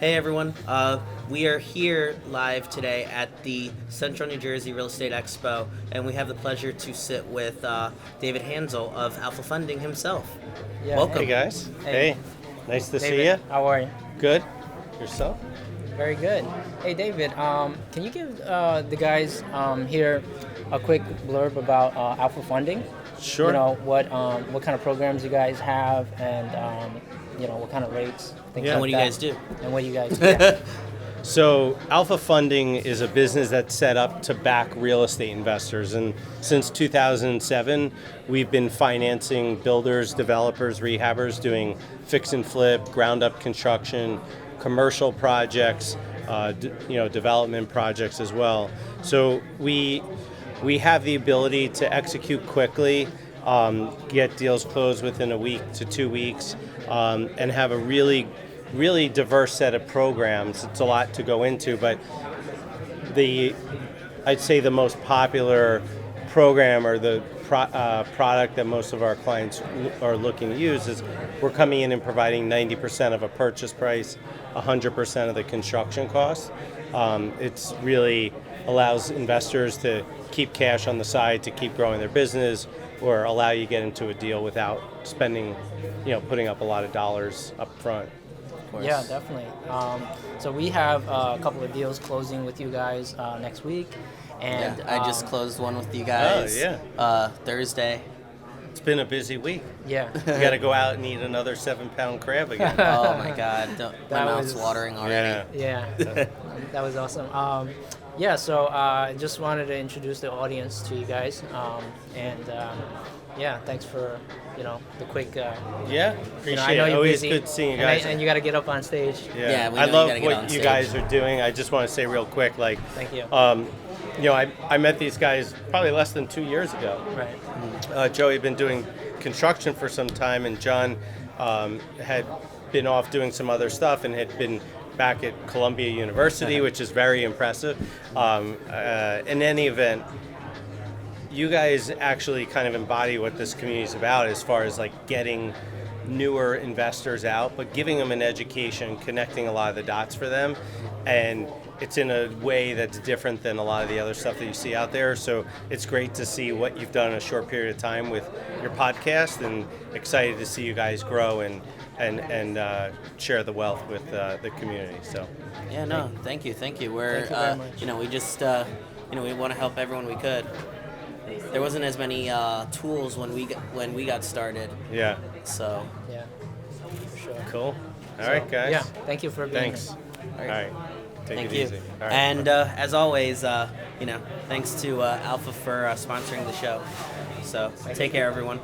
Hey everyone, we are here live today at the Central New Jersey Real Estate Expo, and we have the pleasure to sit with David Hansel of Alpha Funding himself. Yeah. Welcome. Hey guys. Hey. Hey. Nice to David, see you. how are you? Good. Yourself? Very good. Hey, David, can you give the guys here a quick blurb about Alpha Funding? Sure. You know, what kind of programs you guys have, and what kind of rates, things Yeah. And like what do you that. guys do? And what do you guys do? So Alpha Funding is a business that's set up to back real estate investors, and since 2007 we've been financing builders, developers, rehabbers doing fix and flip, ground up construction, commercial projects, development projects as well. So we have the ability to execute quickly, get deals closed within a week to 2 weeks, and have a really diverse set of programs. It's a lot to go into, but I'd say the most popular program or the product that most of our clients are looking to use is we're coming in and providing 90% of a purchase price, 100% of the construction costs. It's really allows investors to keep cash on the side to keep growing their business, or allow you to get into a deal without spending, putting up a lot of dollars up front. Yeah, definitely. So we have a couple of deals closing with you guys next week, and I just closed one with you guys. Oh, yeah. Thursday. It's been a busy week. Yeah. You got to go out and eat another 7-pound crab again. Oh my God, my That mouth's was- watering already. Yeah. Yeah, that was awesome. So I just wanted to introduce the audience to you guys, thanks for the quick. Yeah, appreciate I know it. you're Always busy, good seeing you and guys. and you got to get up on stage. Yeah, we I know you love gotta get on what you stage. guys are doing. I just want to say real quick, Thank you. I met these guys probably less than 2 years ago. Right. Joey had been doing construction for some time, and John had been off doing some other stuff and had been back at Columbia University, which is very impressive. In any event, you guys actually kind of embody what this community is about as far as like getting newer investors out, but giving them an education, connecting a lot of the dots for them. And it's in a way that's different than a lot of the other stuff that you see out there. So it's great to see what you've done in a short period of time with your podcast, and excited to see you guys grow and share the wealth with the community. So Yeah, no, thank you. We're, Thank you very much. we just, we want to help everyone we could. There wasn't as many tools when we got started, yeah, so. Yeah. For sure. cool. All right, guys. Yeah. Thank you for being Thanks. here. All right. Take Thank it you. easy. All right. And as always, thanks to Alpha for sponsoring the show. So take care, everyone.